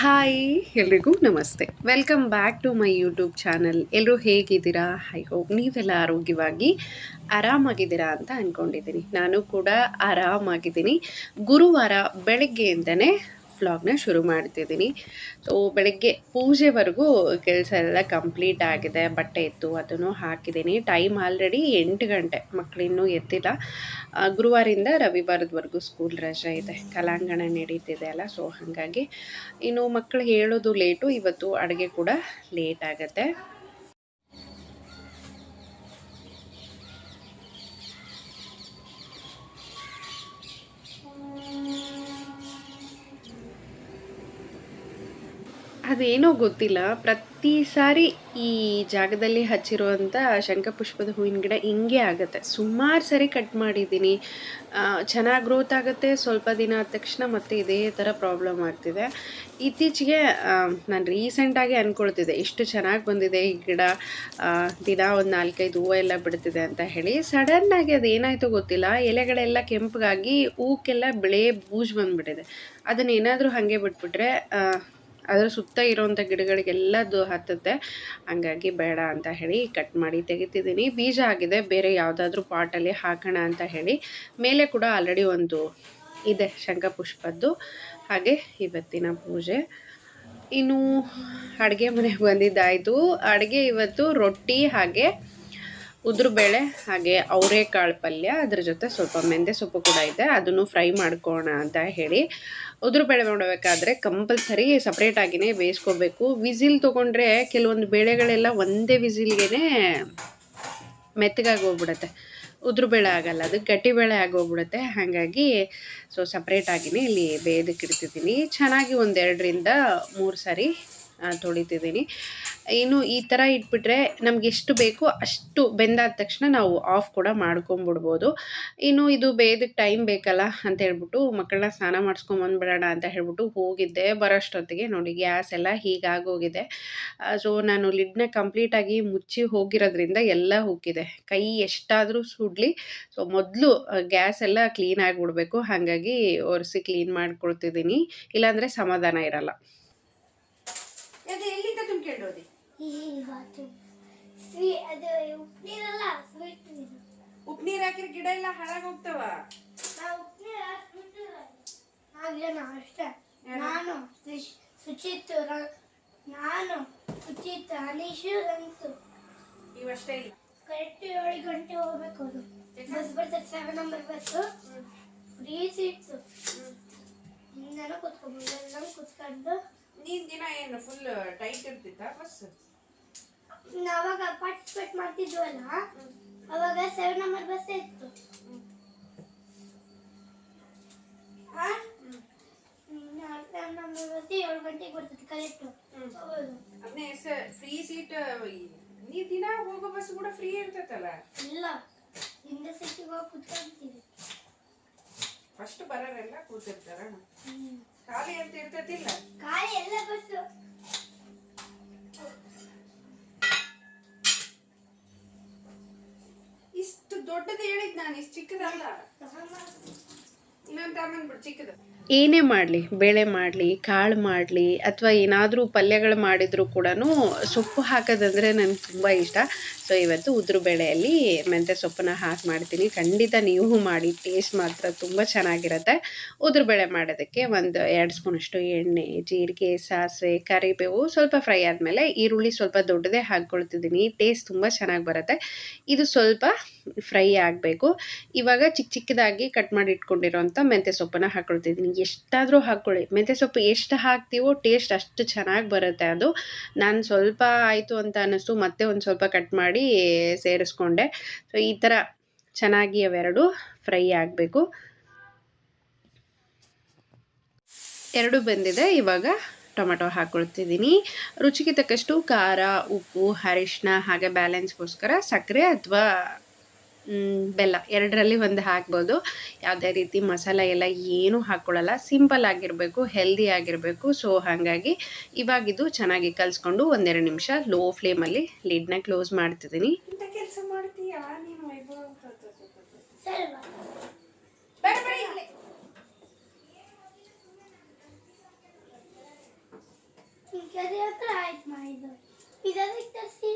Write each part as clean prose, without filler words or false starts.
Hi ಎಲ್ರಿಗೂ ನಮಸ್ತೆ. Welcome back to my YouTube channel. ಎಲ್ಲರೂ ಹೇಗಿದ್ದೀರಾ? ಐ ಹೋಪ್ ನೀವೆಲ್ಲ ಆರೋಗ್ಯವಾಗಿ ಆರಾಮಾಗಿದ್ದೀರಾ ಅಂತ ಅಂದ್ಕೊಂಡಿದ್ದೀನಿ. ನಾನು ಕೂಡ ಆರಾಮಾಗಿದ್ದೀನಿ. ಗುರುವಾರ ಬೆಳಗ್ಗೆಯಿಂದನೇ ವ್ಲಾಗ್ನ ಶುರು ಮಾಡ್ತಿದ್ದೀನಿ. ಸೊ ಬೆಳಗ್ಗೆ ಪೂಜೆವರೆಗೂ ಕೆಲಸ ಎಲ್ಲ ಕಂಪ್ಲೀಟ್ ಆಗಿದೆ. ಬಟ್ಟೆ ಇತ್ತು ಅದನ್ನು ಹಾಕಿದ್ದೀನಿ. ಟೈಮ್ ಆಲ್ರೆಡಿ 8 ಗಂಟೆ. ಮಕ್ಕಳಿನ್ನೂ ಎದ್ದಿಲ್ಲ. ಗುರುವಾರಿಂದ ರವಿವಾರದವರೆಗೂ ಸ್ಕೂಲ್ ರಜೆ ಇದೆ. ಕಲಾಂಗಣ ನಡೀತಿದೆ ಅಲ್ಲ, ಸೊ ಹಾಗಾಗಿ ಇನ್ನು ಮಕ್ಕಳು ಹೇಳೋದು ಲೇಟು. ಇವತ್ತು ಅಡುಗೆ ಕೂಡ ಲೇಟ್ ಆಗುತ್ತೆ. ಅದೇನೋ ಗೊತ್ತಿಲ್ಲ, ಪ್ರತಿ ಸಾರಿ ಈ ಜಾಗದಲ್ಲಿ ಹಚ್ಚಿರುವಂಥ ಶಂಖಪುಷ್ಪದ ಹೂವಿನ ಗಿಡ ಹಿಂಗೆ ಆಗುತ್ತೆ. ಸುಮಾರು ಸರಿ ಕಟ್ ಮಾಡಿದ್ದೀನಿ. ಚೆನ್ನಾಗಿ ಗ್ರೋತ್ ಆಗುತ್ತೆ. ಸ್ವಲ್ಪ ದಿನ ಆದ ತಕ್ಷಣ ಮತ್ತೆ ಇದೇ ಥರ ಪ್ರಾಬ್ಲಮ್ ಆಗ್ತಿದೆ. ಇತ್ತೀಚೆಗೆ ನಾನು ರೀಸೆಂಟಾಗಿ ಅಂದ್ಕೊಳ್ತಿದ್ದೆ ಇಷ್ಟು ಚೆನ್ನಾಗಿ ಬಂದಿದೆ ಈ ಗಿಡ, ದಿನ ಒಂದು 4-5 ಹೂವು ಎಲ್ಲ ಬಿಡ್ತಿದೆ ಅಂತ ಹೇಳಿ. ಸಡನ್ನಾಗಿ ಅದು ಏನಾಯಿತು ಗೊತ್ತಿಲ್ಲ, ಎಲೆಗಳೆಲ್ಲ ಕೆಂಪಗಾಗಿ ಹೂಕ್ಕೆಲ್ಲ ಬಿಳೆ ಬೂಜು ಬಂದುಬಿಟ್ಟಿದೆ. ಅದನ್ನೇನಾದರೂ ಹಾಗೆ ಬಿಟ್ಬಿಟ್ರೆ ಅದರ ಸುತ್ತ ಇರೋವಂಥ ಗಿಡಗಳಿಗೆಲ್ಲ ಅದು ಹತ್ತುತ್ತೆ. ಹಂಗಾಗಿ ಬೇಡ ಅಂತ ಹೇಳಿ ಕಟ್ ಮಾಡಿ ತೆಗಿತಿದ್ದೀನಿ. ಬೀಜ ಆಗಿದೆ, ಬೇರೆ ಯಾವುದಾದ್ರೂ ಪಾಟಲ್ಲಿ ಹಾಕೋಣ ಅಂತ ಹೇಳಿ. ಮೇಲೆ ಕೂಡ ಆಲ್ರೆಡಿ ಒಂದು ಇದೆ ಶಂಖಪುಷ್ಪದ್ದು. ಹಾಗೆ ಇವತ್ತಿನ ಪೂಜೆ. ಇನ್ನು ಅಡುಗೆ ಮನೆಗೆ ಬಂದಿದ್ದಾಯಿತು. ಅಡುಗೆ ಇವತ್ತು ರೊಟ್ಟಿ, ಹಾಗೆ ಉದ್ರುಬೇಳೆ, ಹಾಗೆ ಅವರೆಕಾಳು ಪಲ್ಯ, ಅದ್ರ ಜೊತೆ ಸ್ವಲ್ಪ ಮೆಂತ್ಯ ಸೊಪ್ಪು ಕೂಡ ಇದೆ. ಅದನ್ನು ಫ್ರೈ ಮಾಡ್ಕೋಣ ಅಂತ ಹೇಳಿ. ಉದ್ರುಬೇಳೆ ಮಾಡಬೇಕಾದ್ರೆ ಕಂಪಲ್ಸರಿ ಸಪ್ರೇಟಾಗಿಯೇ ಬೇಯಿಸ್ಕೋಬೇಕು. ವಿಸಿಲ್ ತೊಗೊಂಡ್ರೆ ಕೆಲವೊಂದು ಬೇಳೆಗಳೆಲ್ಲ ಒಂದೇ ವಿಸಿಲ್ಗೆ ಮೆತ್ತಗಾಗಿ ಹೋಗ್ಬಿಡುತ್ತೆ. ಉದ್ರುಬೇಳೆ ಆಗಲ್ಲ, ಅದು ಗಟ್ಟಿಬೇಳೆ ಆಗೋಗ್ಬಿಡುತ್ತೆ. ಹಾಗಾಗಿ ಸಪ್ರೇಟಾಗಿಯೇ ಇಲ್ಲಿ ಬೇಯೋದಕ್ಕಿಡ್ತಿದ್ದೀನಿ. ಚೆನ್ನಾಗಿ 1-2-3 ಸಾರಿ ತೊಳಿತಿದ್ದೀನಿ. ಇನ್ನು ಈ ಥರ ಇಟ್ಬಿಟ್ರೆ ನಮ್ಗೆ ಎಷ್ಟು ಬೇಕೋ ಅಷ್ಟು ಬೆಂದಾದ ತಕ್ಷಣ ನಾವು ಆಫ್ ಕೂಡ ಮಾಡ್ಕೊಂಬಿಡ್ಬೋದು. ಇನ್ನು ಇದು ಬೇಯೋದಕ್ಕೆ ಟೈಮ್ ಬೇಕಲ್ಲ ಅಂತ ಹೇಳ್ಬಿಟ್ಟು ಮಕ್ಕಳನ್ನ ಸ್ನಾನ ಮಾಡಿಸ್ಕೊಂಬಂದ್ಬಿಡೋಣ ಅಂತ ಹೇಳ್ಬಿಟ್ಟು ಹೋಗಿದ್ದೆ. ಬರೋಷ್ಟೊತ್ತಿಗೆ ನೋಡಿ ಗ್ಯಾಸ್ ಎಲ್ಲ ಹೀಗಾಗೋಗಿದೆ. ಸೊ ನಾನು ಲಿಡ್ನ ಕಂಪ್ಲೀಟಾಗಿ ಮುಚ್ಚಿ ಹೋಗಿರೋದ್ರಿಂದ ಎಲ್ಲ ಉಕ್ಕಿದೆ. ಕೈ ಎಷ್ಟಾದರೂ ಸುಡಲಿ, ಸೊ ಮೊದಲು ಗ್ಯಾಸ್ ಎಲ್ಲ ಕ್ಲೀನ್ ಆಗಿಬಿಡ್ಬೇಕು. ಹಾಗಾಗಿ ಒರೆಸಿ ಕ್ಲೀನ್ ಮಾಡ್ಕೊಳ್ತಿದ್ದೀನಿ, ಇಲ್ಲಾಂದರೆ ಸಮಾಧಾನ ಇರಲ್ಲ. ಎಲ್ಲಿಂದ ತುಂಬ್ಕೊಂಡೋದಿ ಉಪ್ಪು ನೀರು ಹಾಕಿದ್ರೆ ಗಿಡ ಎಲ್ಲ ಹಾಳಾಗಿ ಹೋಗ್ತಾವ. ನಾನು ಸುಚಿತ್ ಅನೀಶು ರನ್ಸು ಇವಷ್ಟೇ ಇಲ್ಲ. ಕರೆಕ್ಟ್ 7 ಗಂಟೆ ಹೋಗ್ಬೇಕು. ಅದು ಬಸ್ ಬರ್ತದೆ, 7 ನಂಬರ್ ಬಸ್ಸು. Free seats. ಹಿಂದೆನೂ ಕುತ್ಕೊಂಡು ಎಲ್ಲ ಕುತ್ಕೊಂಡು. ನೀನ್ ದಿನ ಏನು ಫುಲ್ ಟೈಟ್ ಇರ್ತಿತ್ತ ಬಸ್? ಅವಾಗ ಪಾರ್ಟಿಸಿಪೇಟ್ ಮಾಡ್ತಿದ್ವಲ್ಲ, ಅವಾಗ 7 ನಂಬರ್ ಬಸ್ ಇತ್ತು. 7 ನಂಬರ್ ಬಸ್ 7 ಗಂಟೆಗೆ ಬರ್ತದೆ ಕರೆಕ್ಟ್. ಅದನ್ನೇ ಫ್ರೀ ಸೀಟ್. ನೀ ದಿನ ಹೋಗೋ ಬಸ್ ಕೂಡ ಫ್ರೀ ಇರ್ತೈತಲ್ಲ? ಇಲ್ಲ, ಹಿಂದೆ ಸೀಟಿಗೆ ಹೋಗಿ ಕುತ್ಕೊಂತೀವಿ. ಫಸ್ಟ್ ಬರೋರೆಲ್ಲ ಕೂತಿರ್ತಾರ, ಖಾಲಿ ಅಂತ ಇರ್ತೈತಿಲ್ಲ? ಖಾಲಿ ಎಲ್ಲ ಬಸ್ಸು. ಇಷ್ಟು ದೊಡ್ಡದು ಹೇಳಿದ್ ನಾನು, ಇಷ್ಟು ಚಿಕ್ಕದಲ್ಲ. ಇನ್ನೊಂದು ತಗೊಂಡ್ಬಿಡು ಚಿಕ್ಕದು. ಏನೇ ಮಾಡಲಿ, ಬೇಳೆ ಮಾಡಲಿ, ಕಾಳು ಮಾಡಲಿ, ಅಥವಾ ಏನಾದರೂ ಪಲ್ಯಗಳು ಮಾಡಿದರೂ ಕೂಡ ಸೊಪ್ಪು ಹಾಕೋದಂದರೆ ನನಗೆ ತುಂಬ ಇಷ್ಟ. ಸೊ ಇವತ್ತು ಉದುರು ಬೇಳೆಯಲ್ಲಿ ಮೆಂತ್ಯ ಸೊಪ್ಪನ್ನ ಹಾಕಿ ಮಾಡ್ತೀನಿ. ಖಂಡಿತ ನೀವು ಮಾಡಿ, ಟೇಸ್ಟ್ ಮಾತ್ರ ತುಂಬ ಚೆನ್ನಾಗಿರುತ್ತೆ. ಉದುರು ಬೇಳೆ ಮಾಡೋದಕ್ಕೆ 1-2 ಸ್ಪೂನಷ್ಟು ಎಣ್ಣೆ, ಜೀರಿಗೆ, ಸಾಸಿವೆ, ಕರಿಬೇವು ಸ್ವಲ್ಪ ಫ್ರೈ ಆದಮೇಲೆ ಈರುಳ್ಳಿ ಸ್ವಲ್ಪ ದೊಡ್ಡದೇ ಹಾಕ್ಕೊಳ್ತಿದ್ದೀನಿ. ಟೇಸ್ಟ್ ತುಂಬ ಚೆನ್ನಾಗಿ ಬರುತ್ತೆ. ಇದು ಸ್ವಲ್ಪ ಫ್ರೈ ಆಗಬೇಕು. ಇವಾಗ ಚಿಕ್ಕದಾಗಿ ಕಟ್ ಮಾಡಿ ಇಟ್ಕೊಂಡಿರೋಂಥ ಮೆಂತ್ಯ ಸೊಪ್ಪನ್ನು ಹಾಕ್ಕೊಳ್ತಿದ್ದೀನಿ. ಎಷ್ಟಾದರೂ ಹಾಕ್ಕೊಳ್ಳಿ, ಮೆಂತ್ಯ ಸೊಪ್ಪು ಎಷ್ಟು ಹಾಕ್ತೀವೋ ಟೇಸ್ಟ್ ಅಷ್ಟು ಚೆನ್ನಾಗಿ ಬರುತ್ತೆ. ಅದು ನಾನು ಸ್ವಲ್ಪ ಆಯಿತು ಅಂತ ಅನ್ನಿಸ್ತು, ಮತ್ತೆ ಒಂದು ಸ್ವಲ್ಪ ಕಟ್ ಮಾಡಿ ಸೇರಿಸ್ಕೊಂಡೆ. ಸೊ ಈ ಥರ ಚೆನ್ನಾಗಿ ಅವೆರಡು ಫ್ರೈ ಆಗಬೇಕು. 2 ಬೆಂದಿದೆ. ಇವಾಗ ಟೊಮೆಟೊ ಹಾಕ್ಕೊಳ್ತಿದ್ದೀನಿ. ರುಚಿಗೆ ತಕ್ಕಷ್ಟು ಖಾರ, ಉಪ್ಪು, ಅರಿಶಿನ, ಹಾಗೆ ಬ್ಯಾಲೆನ್ಸ್ಗೋಸ್ಕರ ಸಕ್ಕರೆ ಅಥವಾ ಬೆಲ್ಲ, 2ರಲ್ಲಿ 1 ಹಾಕ್ಬೋದು. ಯಾವುದೇ ರೀತಿ ಮಸಾಲೆ ಎಲ್ಲ ಏನೂ ಹಾಕ್ಕೊಳ್ಳಲ್ಲ. ಸಿಂಪಲ್ ಆಗಿರಬೇಕು, ಹೆಲ್ದಿ ಆಗಿರಬೇಕು. ಸೊ ಹಾಗಾಗಿ ಇವಾಗಿದು ಚೆನ್ನಾಗಿ ಕಲಿಸ್ಕೊಂಡು 1-2 ನಿಮಿಷ ಲೋ ಫ್ಲೇಮಲ್ಲಿ ಲಿಡ್ನ ಕ್ಲೋಸ್ ಮಾಡ್ತಿದ್ದೀನಿ. ಇಂಥ ಕೆಲಸ ಮಾಡ್ತೀಯಾ ನೀನು? ಕರಿ ಹತ್ರ ಆಯ್ತು ಮಾಡಿದ್ದು ಇದಕ್ಕೆ ತರಿಸಿ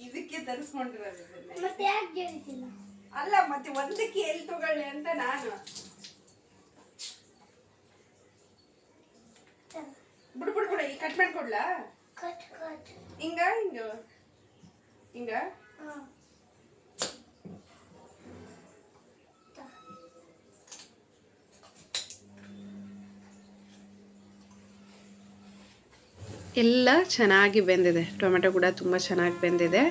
ಇದಕ್ಕೆ ತರಿಸ್ಕೊಂಡಿರೋದು ಮತ್ತೆ ಯಾಕೆ ಗೆಲ್ತಿಲ್ಲ ಅಲ್ಲ ಮತ್ತೆ ಒಂದಕ್ಕೆ ಎಲ್ಲಿ ತಗೊಳ್ಳಿ ಅಂತ ನಾನು ಬಿಡು ಬಿಡು ಬಿಡು ಈಗ ಕಟ್ ಮಾಡ್ಕೊಡ್ಲಾ ಕಟ್ ಕಟ್ ಹಿಂಗ ಹಿಂಗ ಹಿಂಗ ಎಲ್ಲ ಚೆನ್ನಾಗಿ ಬೆಂದಿದೆ. ಟೊಮೆಟೊ ಕೂಡ ತುಂಬ ಚೆನ್ನಾಗಿ ಬೆಂದಿದೆ.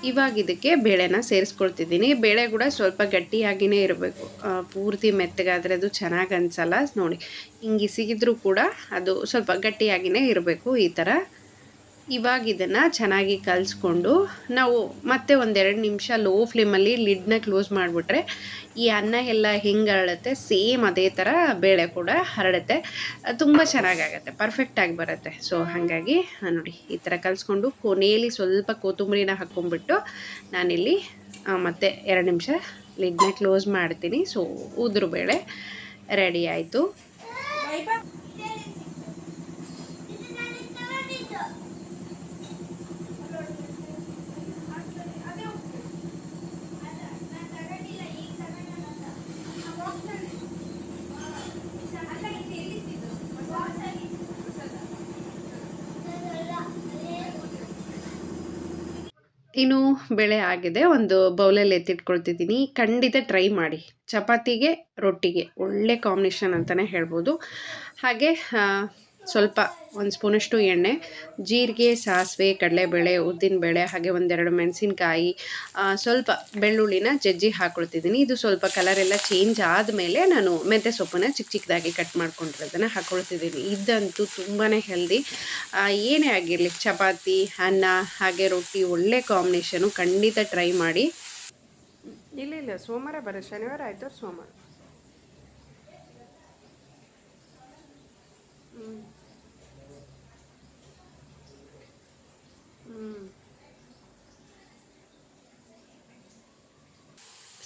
ಇವಾಗ ಇದಕ್ಕೆ ಬೇಳೆನ ಸೇರಿಸ್ಕೊಳ್ತಿದ್ದೀನಿ. ಬೇಳೆ ಕೂಡ ಸ್ವಲ್ಪ ಗಟ್ಟಿಯಾಗಿಯೇ ಇರಬೇಕು, ಪೂರ್ತಿ ಮೆತ್ತಗಾದರೆ ಅದು ಚೆನ್ನಾಗಿ ಅನಿಸಲ್ಲ. ನೋಡಿ ಹಿಂಗೆ ಇಸಿಗಿದ್ರೂ ಕೂಡ ಅದು ಸ್ವಲ್ಪ ಗಟ್ಟಿಯಾಗಿಯೇ ಇರಬೇಕು ಈ ಥರ. ಇವಾಗ ಇದನ್ನು ಚೆನ್ನಾಗಿ ಕಲಿಸ್ಕೊಂಡು ನಾವು ಮತ್ತೆ ಒಂದೆರಡು ನಿಮಿಷ ಲೋ ಫ್ಲೇಮಲ್ಲಿ ಲಿಡ್ನ ಕ್ಲೋಸ್ ಮಾಡಿಬಿಟ್ರೆ ಈ ಅನ್ನ ಎಲ್ಲ ಹೆಂಗೆ ಹರಡುತ್ತೆ ಸೇಮ್ ಅದೇ ಥರ ಬೇಳೆ ಕೂಡ ಹರಡುತ್ತೆ. ತುಂಬ ಚೆನ್ನಾಗಾಗತ್ತೆ, ಪರ್ಫೆಕ್ಟಾಗಿ ಬರುತ್ತೆ. ಸೊ ಹಾಗಾಗಿ ನೋಡಿ ಈ ಥರ ಕಲಿಸ್ಕೊಂಡು ಕೊನೆಯಲ್ಲಿ ಸ್ವಲ್ಪ ಕೊತ್ತಂಬರಿನ ಹಾಕ್ಕೊಂಡ್ಬಿಟ್ಟು ನಾನಿಲ್ಲಿ ಮತ್ತೆ 2 ನಿಮಿಷ ಲಿಡ್ನ ಕ್ಲೋಸ್ ಮಾಡ್ತೀನಿ. ಸೊ ಉದುರು ಬೇಳೆ ರೆಡಿ ಆಯಿತು. ಇನ್ನು ಬೇಳೆ ಆಗಿದೆ, ಒಂದು ಬೌಲಲ್ಲಿ ಎತ್ತಿಟ್ಕೊಳ್ತಿದ್ದೀನಿ. ಖಂಡಿತ ಟ್ರೈ ಮಾಡಿ, ಚಪಾತಿಗೆ ರೊಟ್ಟಿಗೆ ಒಳ್ಳೆ ಕಾಂಬಿನೇಷನ್ ಅಂತಲೇ ಹೇಳ್ಬೋದು. ಹಾಗೆ ಸ್ವಲ್ಪ 1 ಸ್ಪೂನಷ್ಟು ಎಣ್ಣೆ, ಜೀರಿಗೆ, ಸಾಸಿವೆ, ಕಡಲೆಬೇಳೆ, ಉದ್ದಿನಬೇಳೆ, ಹಾಗೆ 1-2 ಮೆಣಸಿನ್ಕಾಯಿ, ಸ್ವಲ್ಪ ಬೆಳ್ಳುಳ್ಳಿನ ಜಜ್ಜಿ ಹಾಕ್ಕೊಳ್ತಿದ್ದೀನಿ. ಇದು ಸ್ವಲ್ಪ ಕಲರ್ ಎಲ್ಲ ಚೇಂಜ್ ಆದಮೇಲೆ ನಾನು ಮೆಂತ್ಯ ಸೊಪ್ಪನ್ನ ಚಿಕ್ಕ ಚಿಕ್ಕದಾಗಿ ಕಟ್ ಮಾಡ್ಕೊಂಡಿರೋದನ್ನು ಹಾಕ್ಕೊಳ್ತಿದ್ದೀನಿ. ಇದಂತೂ ತುಂಬಾ ಹೆಲ್ದಿ. ಏನೇ ಆಗಿರಲಿ, ಚಪಾತಿ, ಅನ್ನ ಹಾಗೆ ರೊಟ್ಟಿ ಒಳ್ಳೆ ಕಾಂಬಿನೇಷನು. ಖಂಡಿತ ಟ್ರೈ ಮಾಡಿ. ಇಲ್ಲ ಸೋಮವಾರ ಬರೋ, ಶನಿವಾರ ಆಯಿತು ಸೋಮವಾರ.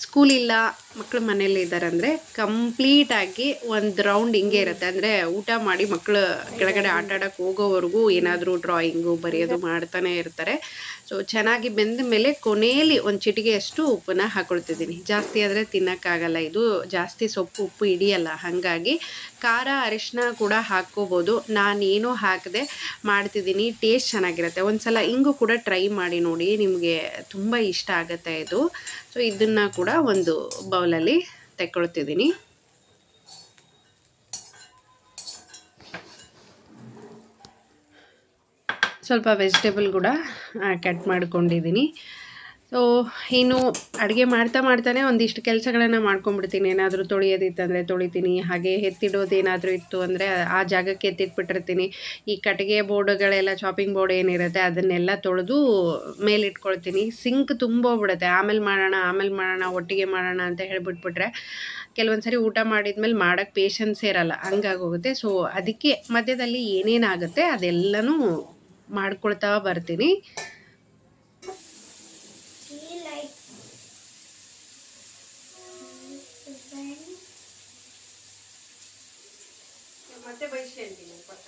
ಸ್ಕೂಲ್ ಇಲ್ಲ, ಮಕ್ಕಳು ಮನೇಲಿ ಇದ್ದಾರೆ ಅಂದರೆ ಕಂಪ್ಲೀಟಾಗಿ ಒಂದು ರೌಂಡ್ ಹಿಂಗೆ ಇರುತ್ತೆ. ಅಂದರೆ ಊಟ ಮಾಡಿ ಮಕ್ಕಳು ಕೆಳಗಡೆ ಆಟ ಆಡೋಕ್ಕೆ ಹೋಗೋವರೆಗೂ ಏನಾದರೂ ಡ್ರಾಯಿಂಗು ಬರೆಯೋದು ಮಾಡ್ತಾನೆ ಇರ್ತಾರೆ. ಸೊ ಚೆನ್ನಾಗಿ ಬೆಂದ ಮೇಲೆ ಕೊನೆಯಲ್ಲಿ ಒಂದು ಚಿಟಿಕೆಯಷ್ಟು ಉಪ್ಪನ್ನ ಹಾಕ್ಕೊಳ್ತಿದ್ದೀನಿ. ಜಾಸ್ತಿ ಆದರೆ ತಿನ್ನೋಕ್ಕಾಗಲ್ಲ, ಇದು ಜಾಸ್ತಿ ಸೊಪ್ಪು ಉಪ್ಪು ಹಿಡಿಯಲ್ಲ. ಹಾಗಾಗಿ ಖಾರ ಅರಿಶಿನ ಕೂಡ ಹಾಕ್ಕೋಬೋದು. ನಾನೇನೂ ಹಾಕದೆ ಮಾಡ್ತಿದ್ದೀನಿ, ಟೇಸ್ಟ್ ಚೆನ್ನಾಗಿರುತ್ತೆ. ಒಂದು ಸಲ ಹಿಂಗೂ ಕೂಡ ಟ್ರೈ ಮಾಡಿ ನೋಡಿ, ನಿಮಗೆ ತುಂಬ ಇಷ್ಟ ಆಗುತ್ತೆ ಇದು. ಸೊ ಇದನ್ನು ಕೂಡ ಒಂದು ಬೌಲಲ್ಲಿ ತೆಕ್ಕೊಳ್ತಿದ್ದೀನಿ. ಸ್ವಲ್ಪ ವೆಜಿಟೇಬಲ್ ಕೂಡ ಕಟ್ ಮಾಡ್ಕೊಂಡಿದ್ದೀನಿ. ಸೊ ಇನ್ನು ಅಡುಗೆ ಮಾಡ್ತಾನೆ ಒಂದಿಷ್ಟು ಕೆಲಸಗಳನ್ನು ಮಾಡ್ಕೊಂಡ್ಬಿಡ್ತೀನಿ. ಏನಾದರೂ ತೊಳೆಯೋದಿತ್ತಂದರೆ ತೊಳಿತೀನಿ, ಹಾಗೆ ಎತ್ತಿಡೋದೇನಾದರೂ ಇತ್ತು ಅಂದರೆ ಆ ಜಾಗಕ್ಕೆ ಎತ್ತಿಟ್ಬಿಟ್ಟಿರ್ತೀನಿ. ಈ ಕಟ್ಟಿಗೆ ಬೋರ್ಡ್ಗಳೆಲ್ಲ, ಚಾಪಿಂಗ್ ಬೋರ್ಡ್ ಏನಿರುತ್ತೆ ಅದನ್ನೆಲ್ಲ ತೊಳೆದು ಮೇಲಿಟ್ಕೊಳ್ತೀನಿ. ಸಿಂಕ್ ತುಂಬೋಗ್ಬಿಡುತ್ತೆ. ಆಮೇಲೆ ಮಾಡೋಣ ಒಟ್ಟಿಗೆ ಮಾಡೋಣ ಅಂತ ಹೇಳಿಬಿಟ್ಬಿಟ್ರೆ ಕೆಲವೊಂದು ಸರಿ ಊಟ ಮಾಡಿದ್ಮೇಲೆ ಮಾಡೋಕ್ಕೆ ಪೇಷನ್ಸೇ ಇರಲ್ಲ, ಹಂಗಾಗೋಗುತ್ತೆ. ಸೊ ಅದಕ್ಕೆ ಮಧ್ಯದಲ್ಲಿ ಏನೇನಾಗುತ್ತೆ ಅದೆಲ್ಲನೂ ಮಾಡ್ಕೊಳ್ತಾ ಬರ್ತೀನಿ. ಮತ್ತೆ ಬೈಸ್ಕೊಂತೀನಿ ಪಕ್ಕ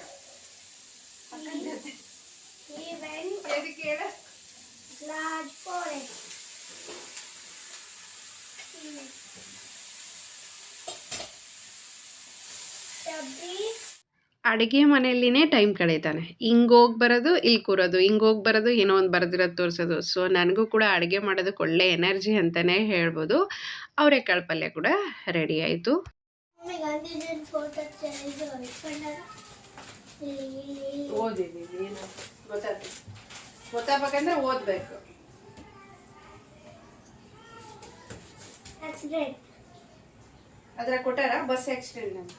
ಅಡುಗೆ ಮನೆಯಲ್ಲಿನೇ ಟೈಮ್ ಕಳೀತಾನೆ. ಹಿಂಗೋಗಿ ಬರೋದು, ಇಲ್ಲಿ ಕೂರೋದು, ಹಿಂಗೋಗಿ ಬರೋದು, ಏನೋ ಒಂದು ಬರೆದಿರೋದು ತೋರಿಸೋದು. ಸೊ ನನಗೂ ಕೂಡ ಅಡುಗೆ ಮಾಡೋದಕ್ಕೆ ಒಳ್ಳೆ ಎನರ್ಜಿ ಅಂತಲೇ ಹೇಳ್ಬೋದು. ಅವರೆಕಾಳು ಪಲ್ಯ ಕೂಡ ರೆಡಿ ಆಯಿತು. ಓದಿದ್ದೀನಿ, ಗೊತ್ತಾಗಬೇಕಂದ್ರೆ ಓದಬೇಕು. ಅದ್ರ ಕೊಟ್ಟಾರ ಬಸ್ ಆಕ್ಸಿಡೆಂಟ್.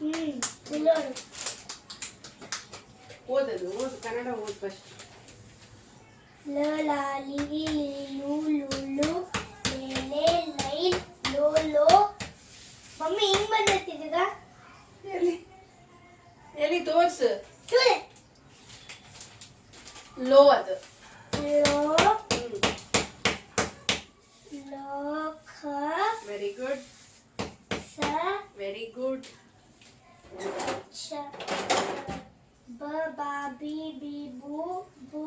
ಓದೋದು ಕನ್ನಡ ಓದ್ ಫಸ್ಟ್. ಮಮ್ಮಿ ಹಿಂಗ್ ಬಂದಿದ್ದೀಗ ಎಲ್ಲಿ ತೋರ್ಸು. ಲೋ ಅದು ವೆರಿ ಗುಡ್, ವೆರಿ ಗುಡ್. ಚ ಬ ಬಾ ಬಿ ಬಿ ಬೂ ಬೂ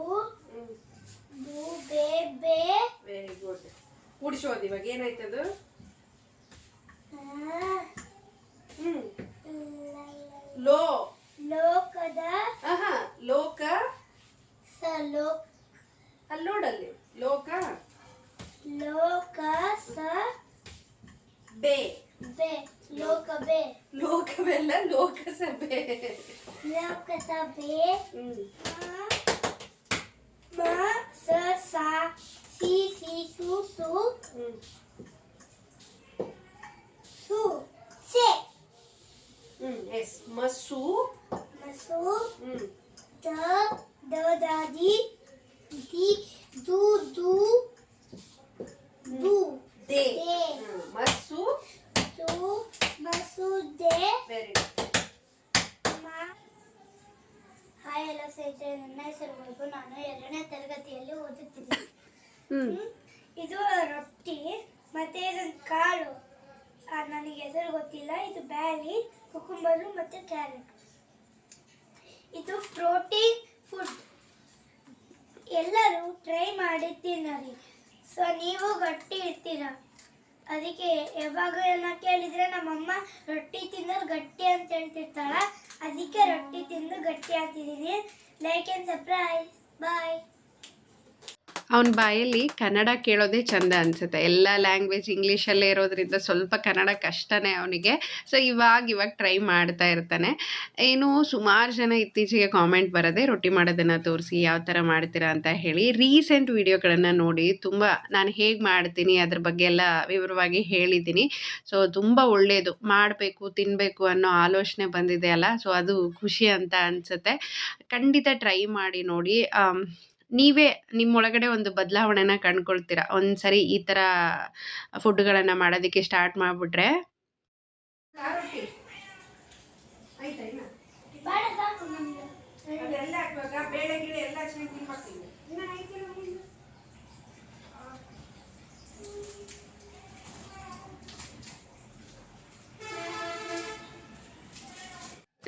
ಬೂ ಬೇ ಬೇ. Very good. ಕೂಡಿಸೋದು ಇವಾಗ ಏನಾಯ್ತದು? ಲೋ ಲೋಕದ ಲೋಕ ಸ ಲೋಕ ಅಲ್ಲಿ ನೋಡಲ್ಲಿ ಲೋಕ ಲೋಕ ಸ ಬೇ ಬೆ ಲೋಕ ಬೆ ಲೋಕವೆಲ್ಲ ಲೋಕಸಭೆ. ಲೋಕಸಭೆ ಮ ಸ ಸಾ ಸಿ ಸಿ ಸು ಸು ಸು ಸೆ S ಮಸು ಮಸು the the Dadi the ದು ದು ದು ದೇ ದೇ ಮಸು ದು ಮಸು ದೆ. ವೆರಿ ಹಾಯ್ ಎಲ್ಲ ಸ್ನೇಹಿತರೆ, ನನ್ನ ಹೆಸರು ವೈಭವ್. ನಾನು 2ನೇ ತರಗತಿಯಲ್ಲಿ ಓದುತ್ತಿದ್ದೀನಿ. ಇದು ರೊಟ್ಟಿ ಮತ್ತೆ ಇದೊಂದು ಕಾಳು, ನನಗೆ ಹೆಸರು ಗೊತ್ತಿಲ್ಲ. ಇದು ಬ್ಯಾಲಿ, ಕುಕುಂಬರು ಮತ್ತೆ ಕ್ಯಾರೆಟ್. ಇದು ಪ್ರೋಟೀನ್ ಫುಡ್. ಎಲ್ಲರೂ ಟ್ರೈ ಮಾಡಿ ತಿನ್ನರಿ. ಸೊ ನೀವು ಗಟ್ಟಿ ಇರ್ತೀರ. ಅದಕ್ಕೆ ಯಾವಾಗ ಎಲ್ಲ ಕೇಳಿದ್ರೆ ನಮ್ಮಮ್ಮ ರೊಟ್ಟಿ ತಿನ್ನೋರು ಗಟ್ಟಿ ಅಂತ ಹೇಳ್ತಿರ್ತಾಳ. ಅದಕ್ಕೆ ರೊಟ್ಟಿ ತಿಂದು ಗಟ್ಟಿ ಆಗ್ತಿದ್ದೀನಿ. Like and subscribe. ಬಾಯ್. ಅವನ ಬಾಯಲ್ಲಿ ಕನ್ನಡ ಕೇಳೋದೇ ಚಂದ ಅನಿಸುತ್ತೆ. ಎಲ್ಲ ಲ್ಯಾಂಗ್ವೇಜ್ ಇಂಗ್ಲೀಷಲ್ಲೇ ಇರೋದ್ರಿಂದ ಸ್ವಲ್ಪ ಕನ್ನಡ ಕಷ್ಟನೇ ಅವನಿಗೆ. ಸೊ ಇವಾಗ ಟ್ರೈ ಮಾಡ್ತಾ ಇರ್ತಾನೆ. ಏನು ಸುಮಾರು ಜನ ಇತ್ತೀಚೆಗೆ ಕಾಮೆಂಟ್ ಬರೋದೆ ರೊಟ್ಟಿ ಮಾಡೋದನ್ನು ತೋರಿಸಿ ಯಾವ ಥರ ಮಾಡ್ತೀರಾ ಅಂತ ಹೇಳಿ. ರೀಸೆಂಟ್ ವಿಡಿಯೋಗಳನ್ನು ನೋಡಿ ತುಂಬ ನಾನು ಹೇಗೆ ಮಾಡ್ತೀನಿ ಅದ್ರ ಬಗ್ಗೆ ಎಲ್ಲ ವಿವರವಾಗಿ ಹೇಳಿದ್ದೀನಿ. ಸೊ ತುಂಬ ಒಳ್ಳೆಯದು, ಮಾಡಬೇಕು ತಿನ್ನಬೇಕು ಅನ್ನೋ ಆಲೋಚನೆ ಬಂದಿದೆ ಅಲ್ಲ, ಸೊ ಅದು ಖುಷಿ ಅಂತ ಅನಿಸುತ್ತೆ. ಖಂಡಿತ ಟ್ರೈ ಮಾಡಿ ನೋಡಿ. ನೀವೇ ನಿಮ್ಮೊಳಗಡೆ ಒಂದು ಬದಲಾವಣೆನ ಕಂಡ್ಕೊಳ್ತೀರಾ ಒಂದ್ಸರಿ ಈ ಥರ ಫುಡ್ಗಳನ್ನು ಮಾಡೋದಕ್ಕೆ ಸ್ಟಾರ್ಟ್ ಮಾಡಿಬಿಟ್ರೆ.